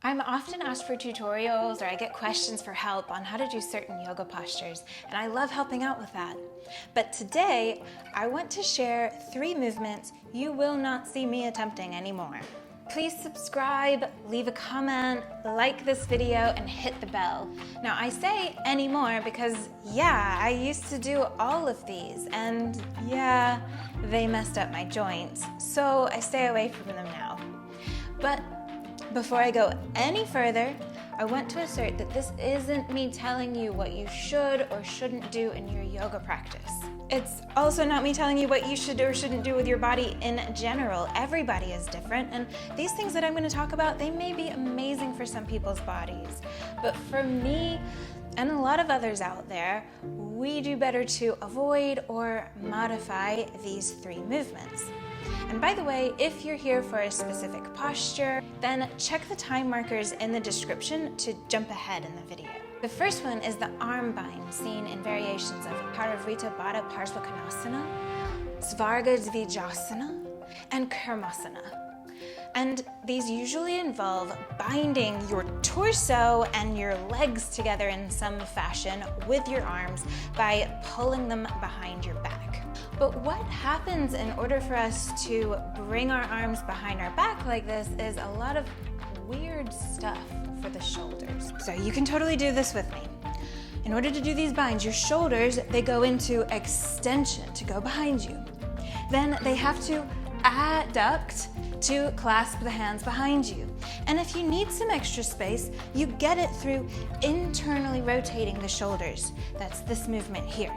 I'm often asked for tutorials or I get questions for help on how to do certain yoga postures, and I love helping out with that. But today, I want to share 3 movements you will not see me attempting anymore. Please subscribe, leave a comment, like this video, and hit the bell. Now, I say anymore because, yeah, I used to do all of these, and yeah, they messed up my joints, so I stay away from them now. But before I go any further, I want to assert that this isn't me telling you what you should or shouldn't do in your yoga practice. It's also not me telling you what you should or shouldn't do with your body in general. Everybody is different, and these things that I'm going to talk about, they may be amazing for some people's bodies. But for me, and a lot of others out there, we do better to avoid or modify these 3 movements. And by the way, if you're here for a specific posture, then check the time markers in the description to jump ahead in the video. The first one is the arm bind, seen in variations of Parivrita Baddha Parsvakonasana, Svarga and Kurmasana. And these usually involve binding your torso and your legs together in some fashion with your arms by pulling them behind your back. But what happens in order for us to bring our arms behind our back like this is a lot of weird stuff for the shoulders. So you can totally do this with me. In order to do these binds, your shoulders, they go into extension to go behind you. Then they have to adduct to clasp the hands behind you. And if you need some extra space, you get it through internally rotating the shoulders. That's this movement here.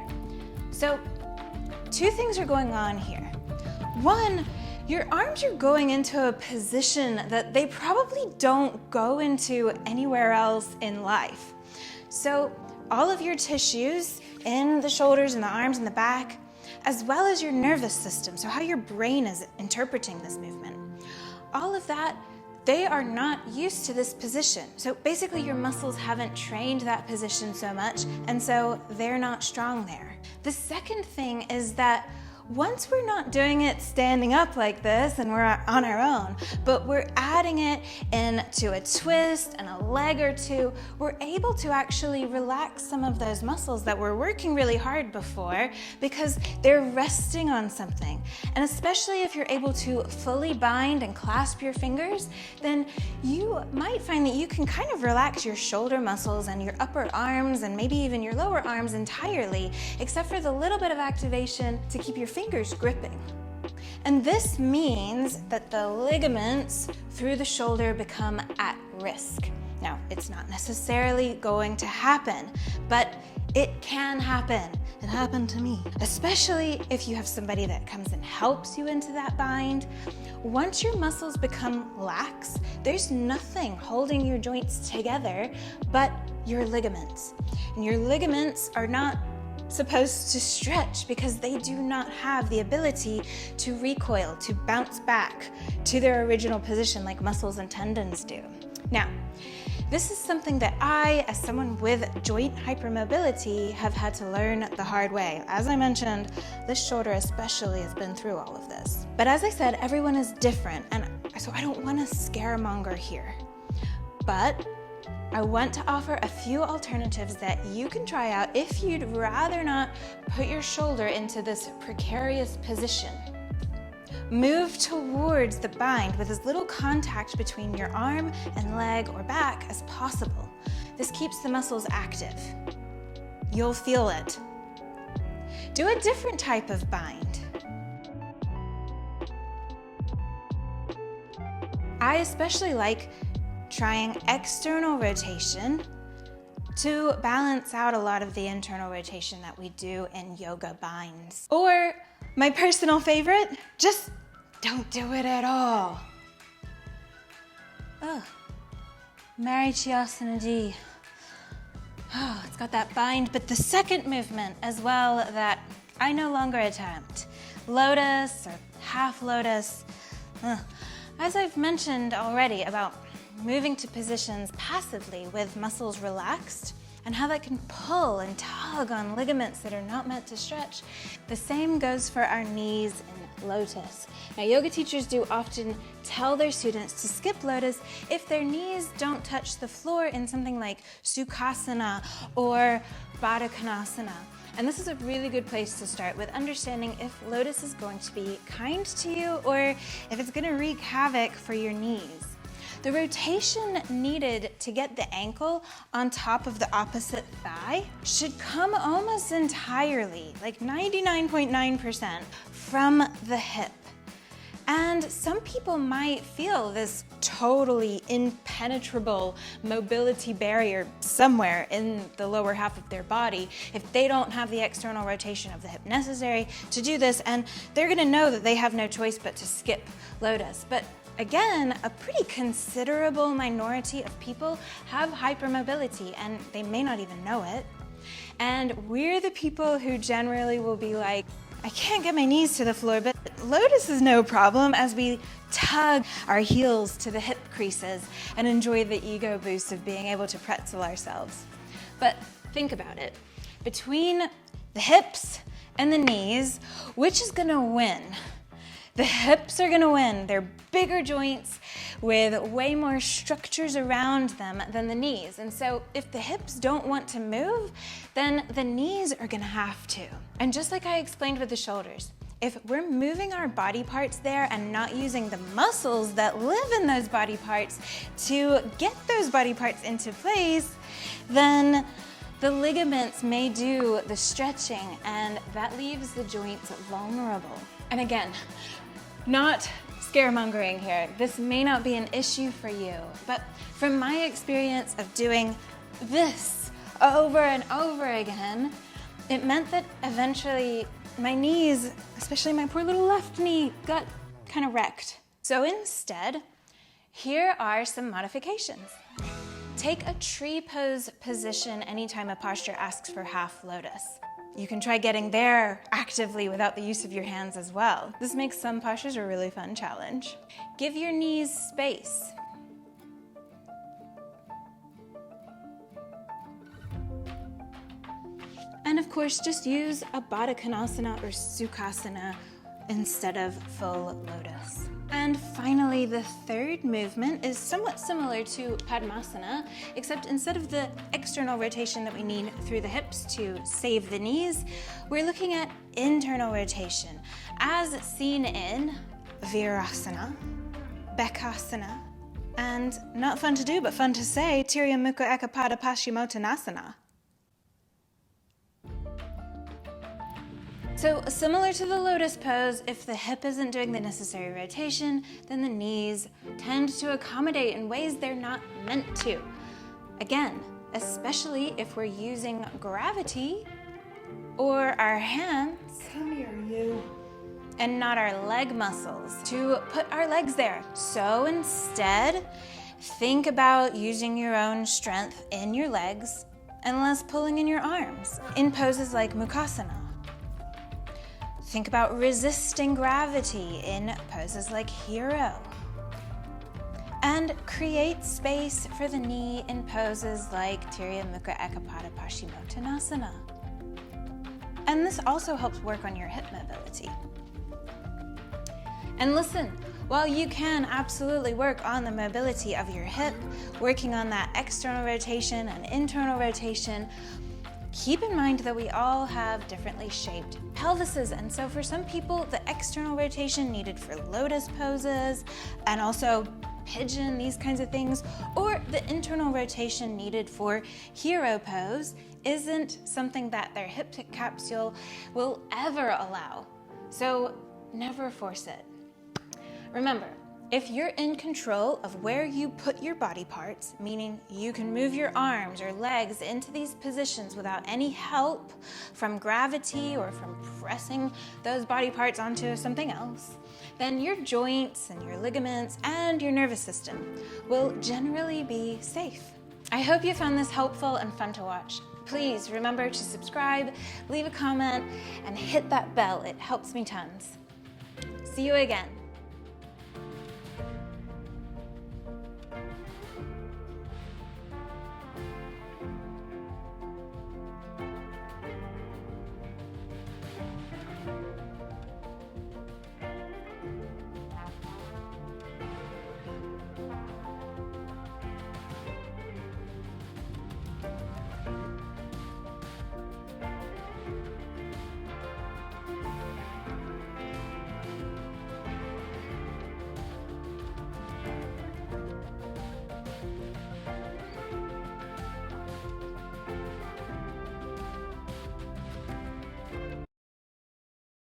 So 2 things are going on here. One, your arms are going into a position that they probably don't go into anywhere else in life. So all of your tissues in the shoulders and the arms and the back, as well as your nervous system, so how your brain is interpreting this movement, all of that, they are not used to this position. So basically your muscles haven't trained that position so much, and so they're not strong there. The second thing is that once we're not doing it standing up like this and we're on our own, but we're adding it into a twist and a leg or 2, we're able to actually relax some of those muscles that were working really hard before because they're resting on something. And especially if you're able to fully bind and clasp your fingers, then you might find that you can kind of relax your shoulder muscles and your upper arms and maybe even your lower arms entirely, except for the little bit of activation to keep your fingers gripping. And this means that the ligaments through the shoulder become at risk. Now, it's not necessarily going to happen, but it can happen. It happened to me. Especially if you have somebody that comes and helps you into that bind. Once your muscles become lax, there's nothing holding your joints together but your ligaments. And your ligaments are not supposed to stretch because they do not have the ability to recoil, to bounce back to their original position like muscles and tendons do. Now, this is something that I, as someone with joint hypermobility, have had to learn the hard way. As I mentioned, this shoulder especially has been through all of this. But as I said, everyone is different, and so I don't want to scaremonger here. But I want to offer a few alternatives that you can try out if you'd rather not put your shoulder into this precarious position. Move towards the bind with as little contact between your arm and leg or back as possible. This keeps the muscles active. You'll feel it. Do a different type of bind. I especially like trying external rotation to balance out a lot of the internal rotation that we do in yoga binds. Or my personal favorite, just don't do it at all. Oh, Marichiyasana. Oh, it's got that bind, but the second movement as well that I no longer attempt, Lotus or half Lotus. As I've mentioned already about moving to positions passively with muscles relaxed and how that can pull and tug on ligaments that are not meant to stretch. The same goes for our knees Lotus. Now, yoga teachers do often tell their students to skip Lotus if their knees don't touch the floor in something like Sukhasana or Baddha Konasana. And this is a really good place to start with understanding if Lotus is going to be kind to you or if it's going to wreak havoc for your knees. The rotation needed to get the ankle on top of the opposite thigh should come almost entirely, like 99.9%, from the hip. And some people might feel this totally impenetrable mobility barrier somewhere in the lower half of their body if they don't have the external rotation of the hip necessary to do this, and they're gonna know that they have no choice but to skip Lotus. But again, a pretty considerable minority of people have hypermobility and they may not even know it. And we're the people who generally will be like, I can't get my knees to the floor, but Lotus is no problem, as we tug our heels to the hip creases and enjoy the ego boost of being able to pretzel ourselves. But think about it. Between the hips and the knees, which is gonna win? The hips are gonna win. They're bigger joints with way more structures around them than the knees. And so if the hips don't want to move, then the knees are gonna have to. And just like I explained with the shoulders, if we're moving our body parts there and not using the muscles that live in those body parts to get those body parts into place, then the ligaments may do the stretching, and that leaves the joints vulnerable. And again, not scaremongering here. This may not be an issue for you, but from my experience of doing this over and over again, it meant that eventually my knees, especially my poor little left knee, got kind of wrecked. So instead, here are some modifications. Take a tree pose position anytime a posture asks for half lotus. You can try getting there actively without the use of your hands as well. This makes some postures a really fun challenge. Give your knees space. And of course, just use a Baddha Konasana or Sukhasana instead of full lotus. And finally, the third movement is somewhat similar to Padmasana, except instead of the external rotation that we need through the hips to save the knees, we're looking at internal rotation, as seen in Virasana, Bekasana, and not fun to do, but fun to say, Tirya Mukha Ekapada Paschimottanasana. So similar to the lotus pose, if the hip isn't doing the necessary rotation, then the knees tend to accommodate in ways they're not meant to. Again, especially if we're using gravity or our hands, come here, you, and not our leg muscles to put our legs there. So instead, think about using your own strength in your legs and less pulling in your arms in poses like Mukhasana. Think about resisting gravity in poses like hero. And create space for the knee in poses like Tirya Mukha Ekapada Paschimottanasana. And this also helps work on your hip mobility. And listen, while you can absolutely work on the mobility of your hip, working on that external rotation and internal rotation, keep in mind that we all have differently shaped pelvises, and so for some people, the external rotation needed for lotus poses and also pigeon, these kinds of things, or the internal rotation needed for hero pose isn't something that their hip capsule will ever allow. So never force it. Remember, if you're in control of where you put your body parts, meaning you can move your arms or legs into these positions without any help from gravity or from pressing those body parts onto something else, then your joints and your ligaments and your nervous system will generally be safe. I hope you found this helpful and fun to watch. Please remember to subscribe, leave a comment, and hit that bell. It helps me tons. See you again.